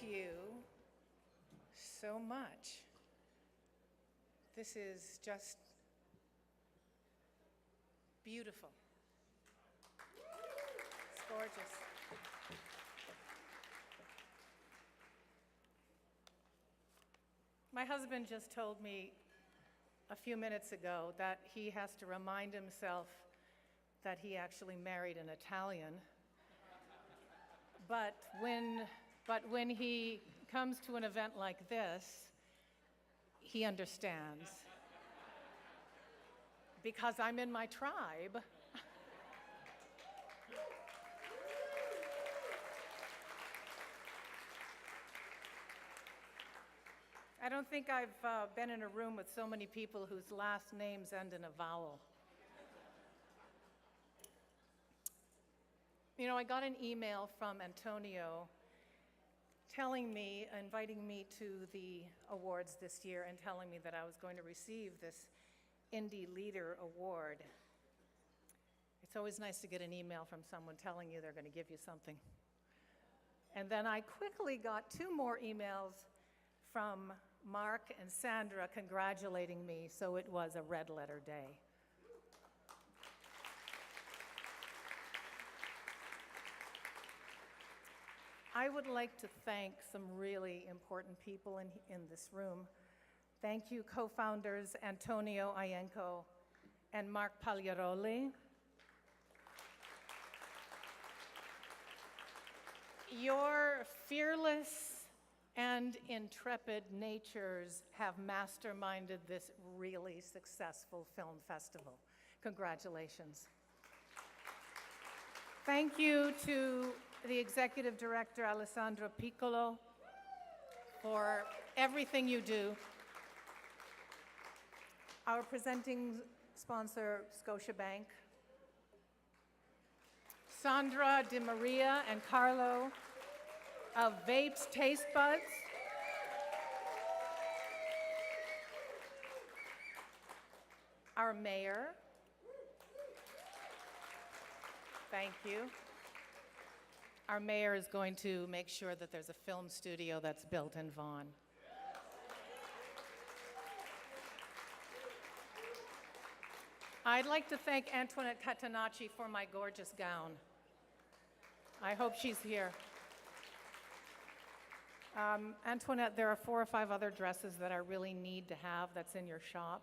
you so much. This is just beautiful. It's gorgeous. My husband just told me a few minutes ago that he has to remind himself that he actually married an Italian. But when he comes to an event like this, he understands. Because I'm in my tribe. I don't think I've been in a room with so many people whose last names end in a vowel. You know, I got an email from Antonio telling me, inviting me to the awards this year and telling me that I was going to receive this Indie Leader Award. It's always nice to get an email from someone telling you they're going to give you something. And then I quickly got 2 more emails from Mark and Sandra congratulating me, so it was a red letter day. I would like to thank some really important people in this room. Thank you, co-founders Antonio Ienco and Mark Pagliaroli. Your fearless and intrepid natures have masterminded this really successful film festival. Congratulations. Thank you to the executive director, Alessandro Piccolo, for everything you do. Our presenting sponsor, Scotiabank. Sandra Di Maria and Carlo of Vapes Taste Buds. Our mayor. Thank you. Our mayor is going to make sure that there's a film studio that's built in Vaughan. I'd like to thank Antoinette Catenacci for my gorgeous gown. I hope she's here. Antoinette, there are 4 or 5 other dresses that I really need to have that's in your shop.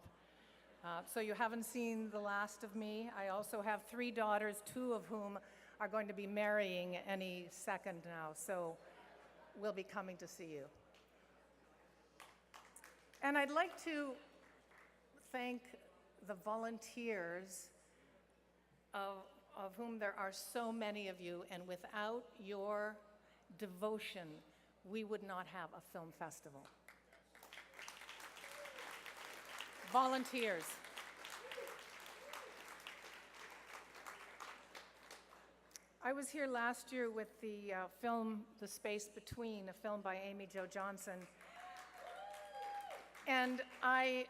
So you haven't seen the last of me. I also have 3 daughters, 2 of whom are going to be marrying any second now, so we'll be coming to see you. And I'd like to thank the volunteers, of whom there are so many of you, and without your devotion, we would not have a film festival. Volunteers. I was here last year with the film The Space Between, a film by Amy Jo Johnson. And it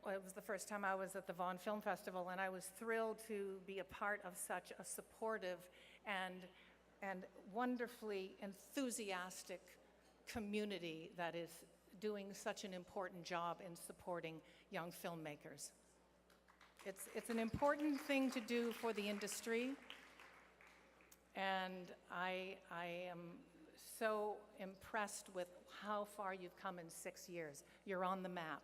was the first time I was at the Vaughan Film Festival, and I was thrilled to be a part of such a supportive and wonderfully enthusiastic community that is doing such an important job in supporting young filmmakers. It's an important thing to do for the industry, and I am so impressed with how far you've come in 6 years. You're on the map.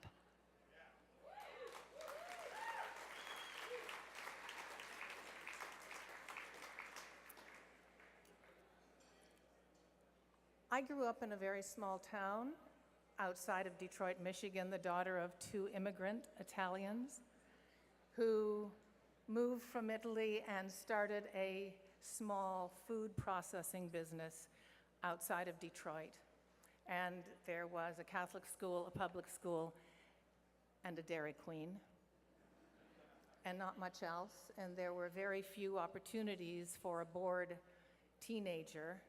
I grew up in a very small town outside of Detroit, Michigan, the daughter of 2 immigrant Italians who moved from Italy and started a small food processing business outside of Detroit. And there was a Catholic school, a public school, and a Dairy Queen, and not much else. And there were very few opportunities for a bored teenager.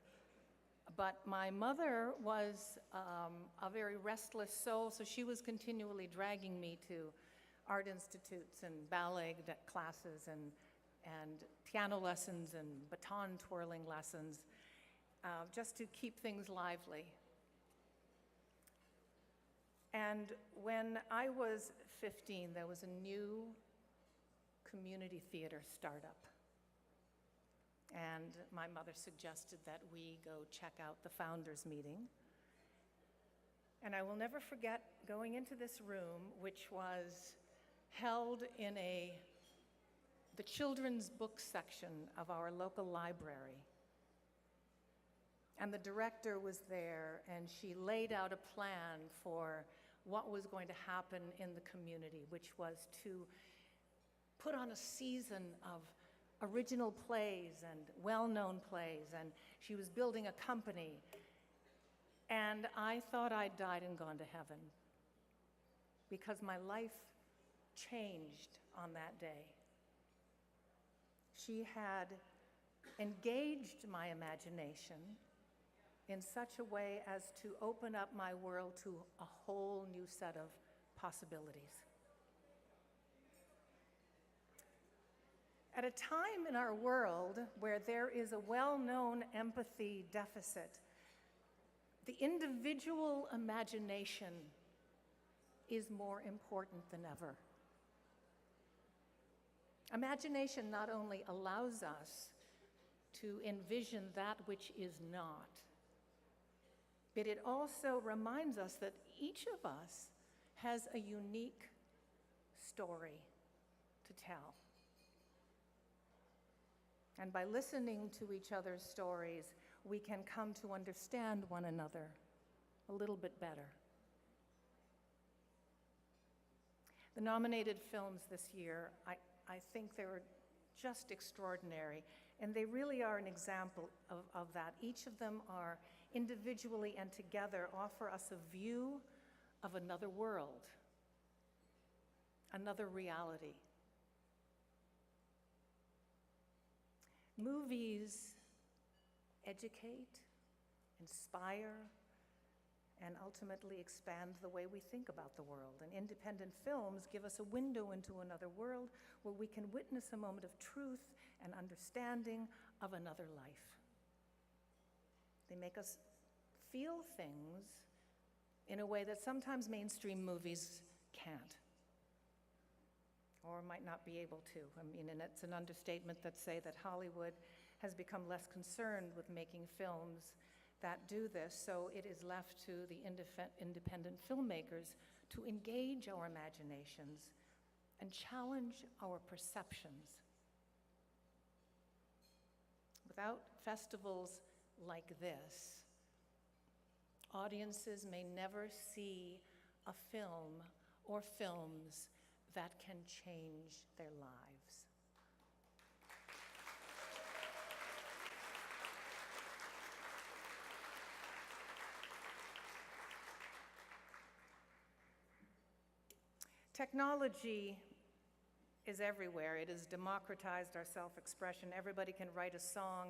But my mother was a very restless soul, so she was continually dragging me to art institutes and ballet classes and piano lessons and baton twirling lessons, just to keep things lively. And when I was 15, there was a new community theater startup. And my mother suggested that we go check out the founders meeting. And I will never forget going into this room, which was held in the children's book section of our local library. And the director was there, and she laid out a plan for what was going to happen in the community, which was to put on a season of original plays and well-known plays, and she was building a company. And I thought I'd died and gone to heaven because my life changed on that day. She had engaged my imagination in such a way as to open up my world to a whole new set of possibilities. At a time in our world where there is a well-known empathy deficit, the individual imagination is more important than ever. Imagination not only allows us to envision that which is not, but it also reminds us that each of us has a unique story to tell. And by listening to each other's stories, we can come to understand one another a little bit better. The nominated films this year, I think they were just extraordinary, and they really are an example of that. Each of them are individually and together offer us a view of another world, another reality. Movies educate, inspire, and ultimately expand the way we think about the world. And independent films give us a window into another world where we can witness a moment of truth and understanding of another life. They make us feel things in a way that sometimes mainstream movies can't, or might not be able to. I mean, and it's an understatement that say that Hollywood has become less concerned with making films that do this, so it is left to the independent filmmakers to engage our imaginations and challenge our perceptions. Without festivals like this, audiences may never see a film or films that can change their lives. Technology is everywhere. It has democratized our self-expression. Everybody can write a song,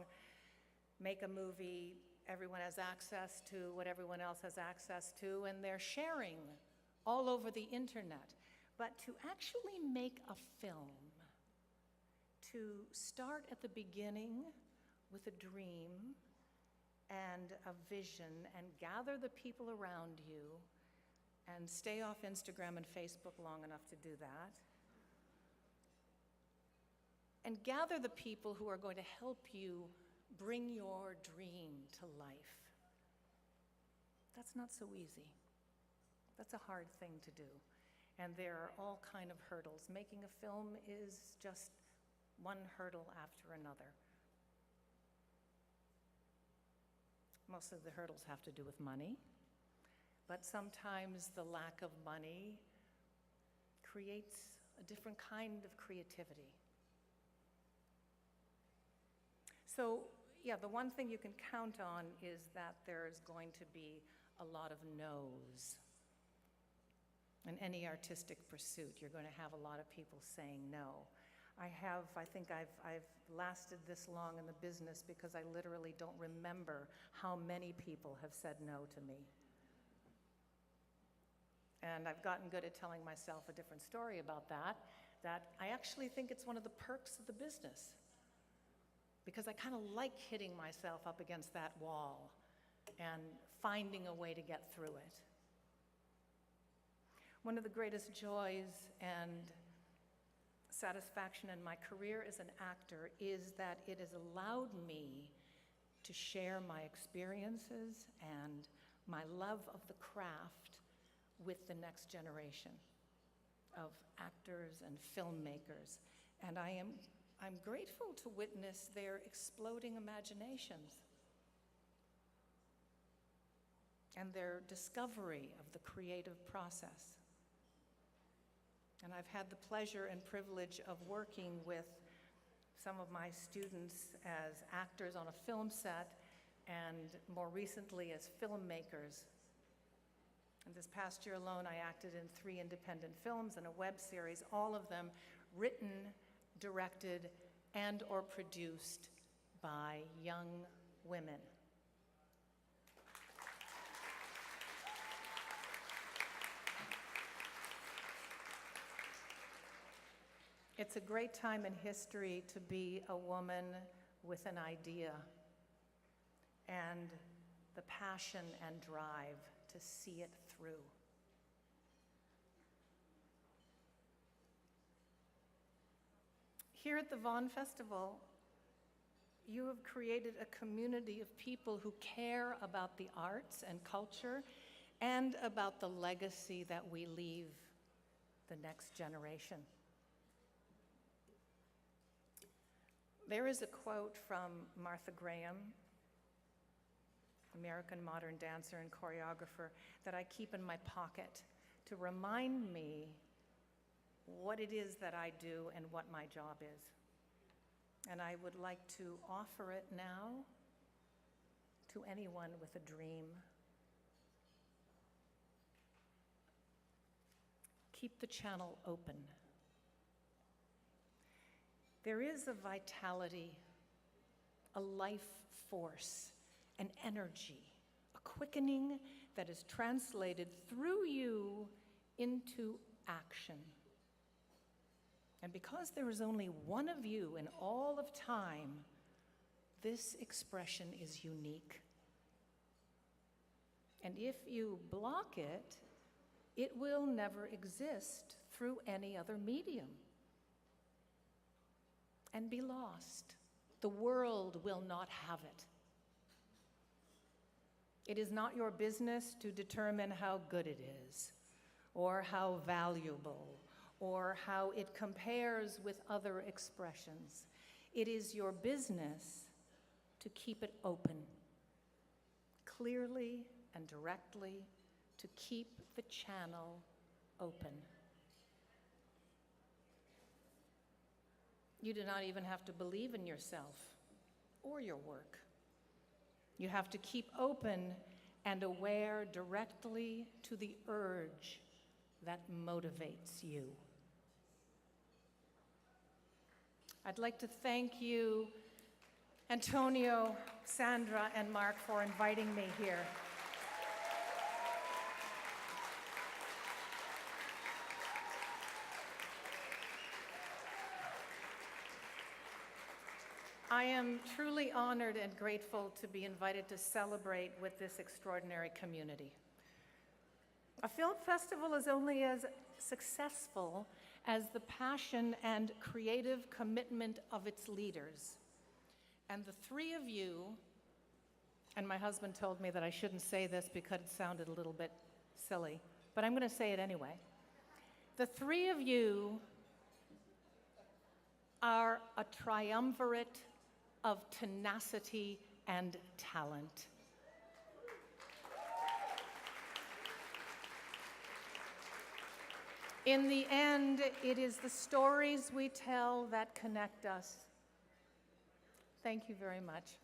make a movie. Everyone has access to what everyone else has access to, and they're sharing all over the internet. But to actually make a film, to start at the beginning with a dream and a vision and gather the people around you and stay off Instagram and Facebook long enough to do that, and gather the people who are going to help you bring your dream to life. That's not so easy. That's a hard thing to do. And there are all kinds of hurdles. Making a film is just one hurdle after another. Most of the hurdles have to do with money, but sometimes the lack of money creates a different kind of creativity. So, yeah, the one thing you can count on is that there's going to be a lot of no's. In any artistic pursuit, you're going to have a lot of people saying no. I think I've lasted this long in the business because I literally don't remember how many people have said no to me. And I've gotten good at telling myself a different story about that I actually think it's one of the perks of the business, because I kind of like hitting myself up against that wall and finding a way to get through it. One of the greatest joys and satisfaction in my career as an actor is that it has allowed me to share my experiences and my love of the craft with the next generation of actors and filmmakers. And I'm grateful to witness their exploding imaginations and their discovery of the creative process. And I've had the pleasure and privilege of working with some of my students as actors on a film set and more recently as filmmakers. And this past year alone, I acted in 3 independent films and a web series, all of them written, directed, and or produced by young women. It's a great time in history to be a woman with an idea and the passion and drive to see it through. Here at the Vaughan Festival, you have created a community of people who care about the arts and culture and about the legacy that we leave the next generation. There is a quote from Martha Graham, American modern dancer and choreographer, that I keep in my pocket to remind me what it is that I do and what my job is. And I would like to offer it now to anyone with a dream. Keep the channel open. There is a vitality, a life force, an energy, a quickening that is translated through you into action. And because there is only one of you in all of time, this expression is unique. And if you block it, it will never exist through any other medium and be lost. The world will not have it. It is not your business to determine how good it is, or how valuable, or how it compares with other expressions. It is your business to keep it open, clearly and directly, to keep the channel open. You do not even have to believe in yourself or your work. You have to keep open and aware directly to the urge that motivates you. I'd like to thank you, Antonio, Sandra, and Mark, for inviting me here. I am truly honored and grateful to be invited to celebrate with this extraordinary community. A film festival is only as successful as the passion and creative commitment of its leaders. And the 3 of you, and my husband told me that I shouldn't say this because it sounded a little bit silly, but I'm going to say it anyway. The 3 of you are a triumvirate of tenacity and talent. In the end, it is the stories we tell that connect us. Thank you very much.